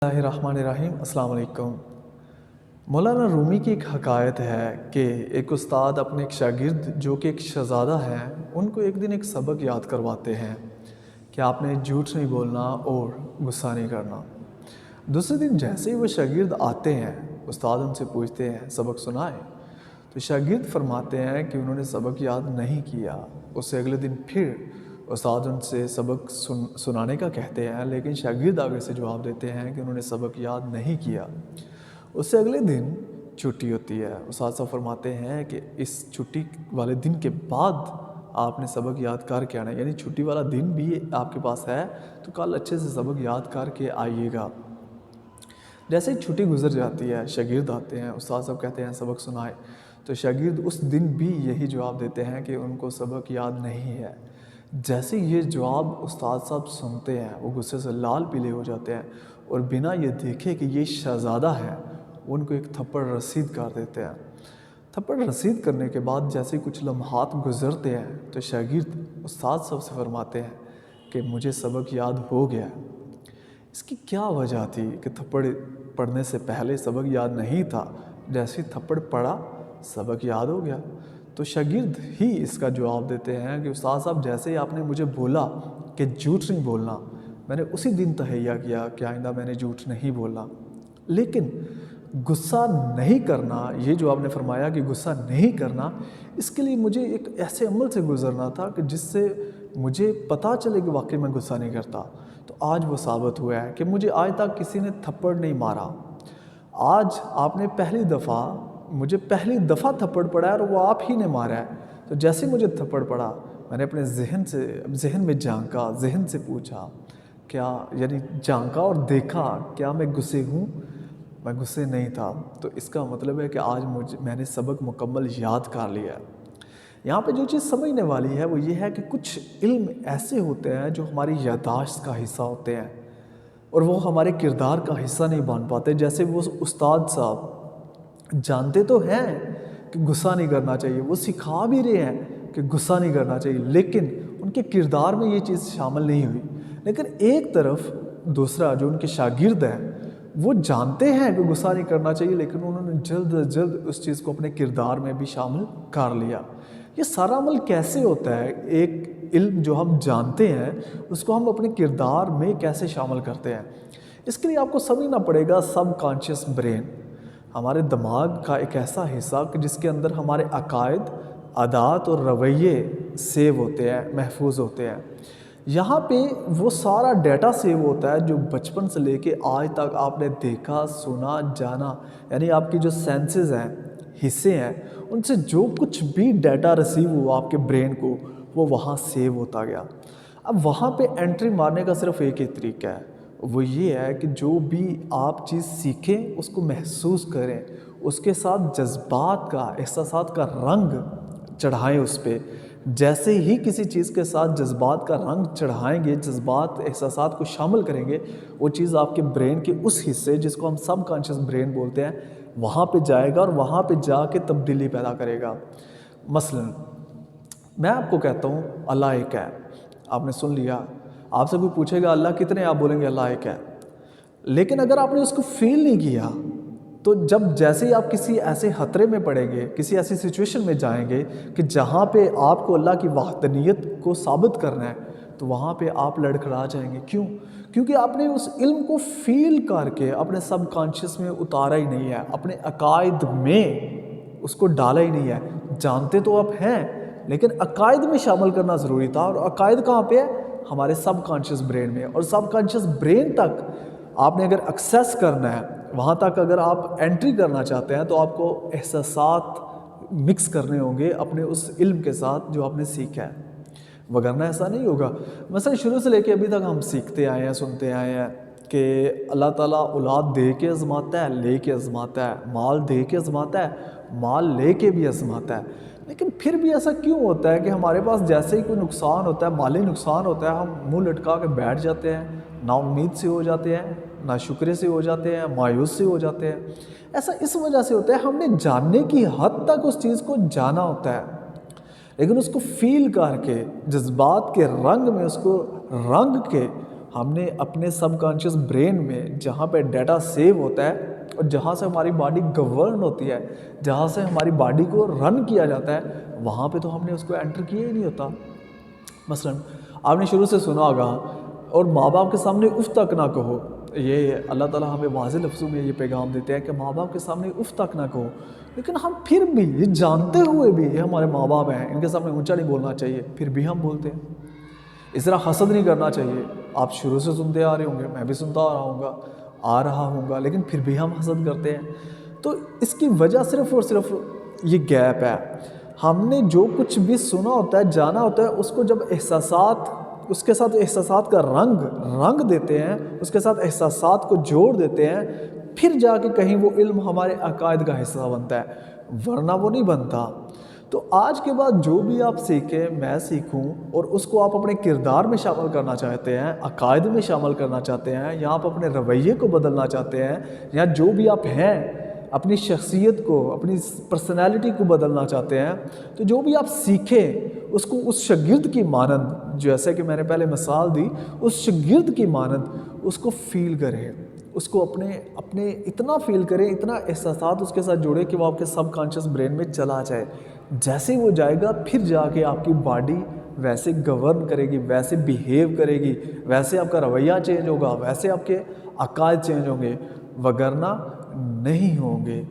Bismillahirrahmanirrahim। अस्सलाम वालेकुम। मौलाना रूमी की एक हकायत है कि एक उस्ताद अपने एक शागिर्द जो कि एक शहज़ादा हैं उनको एक दिन एक सबक याद करवाते हैं कि आपने झूठ नहीं बोलना और गुस्सा नहीं करना। दूसरे दिन जैसे ही वो शागिर्द आते हैं, उस्ताद उनसे पूछते हैं सबक सुनाए, तो शागिर्द फरमाते हैं कि उन्होंने सबक याद नहीं किया। उससे अगले दिन फिर उस्ताद उनसे सबक सुनाने का कहते हैं, लेकिन शागिर्द आगे से जवाब देते हैं कि उन्होंने सबक याद नहीं किया। उससे अगले दिन छुट्टी होती है। उस्ताद साहब फरमाते हैं कि इस छुट्टी वाले दिन के बाद आपने सबक याद करके आना है, यानी छुट्टी वाला दिन भी आपके पास है तो कल अच्छे से सबक याद करके आइएगा। जैसे ही छुट्टी गुजर जाती है, शागिर्द आते हैं, उस्ताद साहब कहते हैं सबक सुनाए, तो शागिर्द उस दिन भी यही जवाब देते हैं कि उनको सबक याद नहीं है। जैसे ये जवाब उस्ताद साहब सुनते हैं, वो गुस्से से लाल पीले हो जाते हैं और बिना ये देखे कि ये शहज़ादा है, उनको एक थप्पड़ रसीद कर देते हैं। थप्पड़ रसीद करने के बाद जैसे कुछ लम्हात गुजरते हैं तो शागिर्द उस्ताद साहब से फरमाते हैं कि मुझे सबक याद हो गया। इसकी क्या वजह थी कि थप्पड़ पढ़ने से पहले सबक याद नहीं था, जैसे ही थप्पड़ पड़ा सबक याद हो गया। तो शागिर्द ही इसका जवाब देते हैं कि उस्ताद साहब जैसे ही आपने मुझे बोला कि झूठ नहीं बोलना, मैंने उसी दिन तहैया किया कि आइंदा मैंने झूठ नहीं बोलना। लेकिन गुस्सा नहीं करना, ये जो आपने फरमाया कि गुस्सा नहीं करना, इसके लिए मुझे एक ऐसे अमल से गुजरना था कि जिससे मुझे पता चले कि वाकई मैं गुस्सा नहीं करता। तो आज वो साबित हुआ है कि मुझे आज तक किसी ने थप्पड़ नहीं मारा। आज आपने मुझे पहली दफ़ा थप्पड़ पड़ा है और वो आप ही ने मारा है। तो जैसे मुझे थप्पड़ पड़ा, मैंने अपने जहन में झांका, जहन से पूछा क्या, यानी झांका और देखा क्या मैं गुस्से हूँ? मैं गुस्से नहीं था। तो इसका मतलब है कि आज मैंने सबक मुकम्मल याद कर लिया है। यहाँ पे जो चीज़ समझने वाली है वो ये है कि कुछ इल्म ऐसे होते हैं जो हमारी याददाश्त का हिस्सा होते हैं और वो हमारे किरदार का हिस्सा नहीं बन पाते। जैसे वो उस्ताद साहब जानते तो हैं कि गुस्सा नहीं करना चाहिए, वो सिखा भी रहे हैं कि गुस्सा नहीं करना चाहिए, लेकिन उनके किरदार में ये चीज़ शामिल नहीं हुई। लेकिन एक तरफ दूसरा जो उनके शागिर्द हैं वो जानते हैं कि गुस्सा नहीं करना चाहिए, लेकिन उन्होंने जल्द अज जल्द उस चीज़ को अपने किरदार में भी शामिल कर लिया। ये सारा अमल कैसे होता है? एक इल्म जो हम जानते हैं उसको हम अपने किरदार में कैसे शामिल करते हैं? इसके लिए आपको समझना पड़ेगा सब कॉन्शियस ब्रेन, हमारे दिमाग का एक ऐसा हिस्सा कि जिसके अंदर हमारे अकायद, आदात और रवैये सेव होते हैं, महफूज होते हैं। यहाँ पे वो सारा डाटा सेव होता है जो बचपन से लेके आज तक आपने देखा, सुना, जाना, यानी आपकी जो सेंसेस हैं, हिस्से हैं, उनसे जो कुछ भी डाटा रिसीव हुआ आपके ब्रेन को, वो वहाँ सेव होता गया। अब वहाँ पे एंट्री मारने का सिर्फ एक ही तरीका है, वो ये है कि जो भी आप चीज़ सीखें उसको महसूस करें, उसके साथ जज्बात का, एहसासात का रंग चढ़ाएं उस पर। जैसे ही किसी चीज़ के साथ जज्बात का रंग चढ़ाएंगे, जज्बात एहसासात को शामिल करेंगे, वो चीज़ आपके ब्रेन के उस हिस्से जिसको हम सब कॉन्शियस ब्रेन बोलते हैं वहाँ पे जाएगा और वहाँ पे जाके तब्दीली पैदा करेगा। मसलन मैं आपको कहता हूँ अल्लाह एक है, आपने सुन लिया, आपसे कोई पूछेगा अल्लाह कितने, आप बोलेंगे अल्लाह एक है। लेकिन अगर आपने उसको फील नहीं किया तो जैसे ही आप किसी ऐसे खतरे में पड़ेंगे, किसी ऐसी सिचुएशन में जाएंगे कि जहाँ पे आपको अल्लाह की वहदानियत को साबित करना है, तो वहाँ पे आप लड़खड़ा जाएंगे। क्यों? क्योंकि आपने उस इल्म को फील करके अपने सब कॉन्शियस में उतारा ही नहीं है, अपने अकायद में उसको डाला ही नहीं है। जानते तो आप हैं, लेकिन अकायद में शामिल करना ज़रूरी था। और अकायद कहाँ पे है? हमारे सब कॉन्शियस ब्रेन में। और सब कॉन्शियस ब्रेन तक आपने अगर एक्सेस करना है, वहाँ तक अगर आप एंट्री करना चाहते हैं, तो आपको एहसासात मिक्स करने होंगे अपने उस इल्म के साथ जो आपने सीखा है, वगरना ऐसा नहीं होगा। مثلا शुरू से लेके अभी तक हम सीखते आए हैं, सुनते आए हैं कि अल्लाह ताला औलाद दे के आजमाता है, ले के आजमाता है, माल दे के आजमाता है, माल ले के भी आजमाता है। लेकिन फिर भी ऐसा क्यों होता है कि हमारे पास जैसे ही कोई नुकसान होता है, माली नुकसान होता है, हम मुंह लटका के बैठ जाते हैं, नाउम्मीद से हो जाते हैं, नाशुक्रे से हो जाते हैं, मायूस से हो जाते हैं? ऐसा इस वजह से होता है हमने जानने की हद तक उस चीज़ को जाना होता है, लेकिन उसको फील करके जज्बात के रंग में उसको रंग के ہم نے اپنے سب کانشیس برین میں جہاں پہ ڈیٹا سیو ہوتا ہے اور جہاں سے ہماری باڈی گورن ہوتی ہے، جہاں سے ہماری باڈی کو رن کیا جاتا ہے، وہاں پہ تو ہم نے اس کو انٹر کیا ہی نہیں ہوتا۔ مثلا آپ نے شروع سے سنا ہوگا، اور ماں باپ کے سامنے اف تک نہ کہو، یہ اللہ تعالیٰ ہمیں واضح لفظوں میں یہ پیغام دیتے ہیں کہ ماں باپ کے سامنے اف تک نہ کہو، لیکن ہم پھر بھی یہ جانتے ہوئے بھی یہ ہمارے ماں باپ ہیں، ان کے سامنے اونچا نہیں بولنا چاہیے، پھر بھی ہم بولتے ہیں۔ اس طرح حسد نہیں کرنا چاہیے، آپ شروع سے سنتے آ رہے ہوں گے، میں بھی سنتا آ رہا ہوں گا، لیکن پھر بھی ہم حسد کرتے ہیں۔ تو اس کی وجہ صرف اور صرف یہ گیپ ہے۔ ہم نے جو کچھ بھی سنا ہوتا ہے، جانا ہوتا ہے، اس کو جب احساسات، اس کے ساتھ احساسات کا رنگ دیتے ہیں، اس کے ساتھ احساسات کو جوڑ دیتے ہیں، پھر جا کے کہیں وہ علم ہمارے عقائد کا حصہ بنتا ہے، ورنہ وہ نہیں بنتا۔ تو آج کے بعد جو بھی آپ سیکھیں، میں سیکھوں، اور اس کو آپ اپنے کردار میں شامل کرنا چاہتے ہیں، عقائد میں شامل کرنا چاہتے ہیں، یا آپ اپنے رویے کو بدلنا چاہتے ہیں، یا جو بھی آپ ہیں اپنی شخصیت کو، اپنی پرسنالٹی کو بدلنا چاہتے ہیں، تو جو بھی آپ سیکھیں اس کو اس شاگرد کی مانند، جیسے کہ میں نے پہلے مثال دی، اس شاگرد کی مانند اس کو فیل کریں، اس کو اپنے اتنا فیل کریں، اتنا احساسات اس کے ساتھ جوڑے کہ وہ آپ کے سب کانشیس برین میں چلا جائے۔ جیسے وہ جائے گا، پھر جا کے آپ کی باڈی ویسے گورن کرے گی، ویسے بیہیو کرے گی، ویسے آپ کا رویہ چینج ہوگا، ویسے آپ کے عقائد چینج ہوں گے، وگرنہ نہیں ہوں گے۔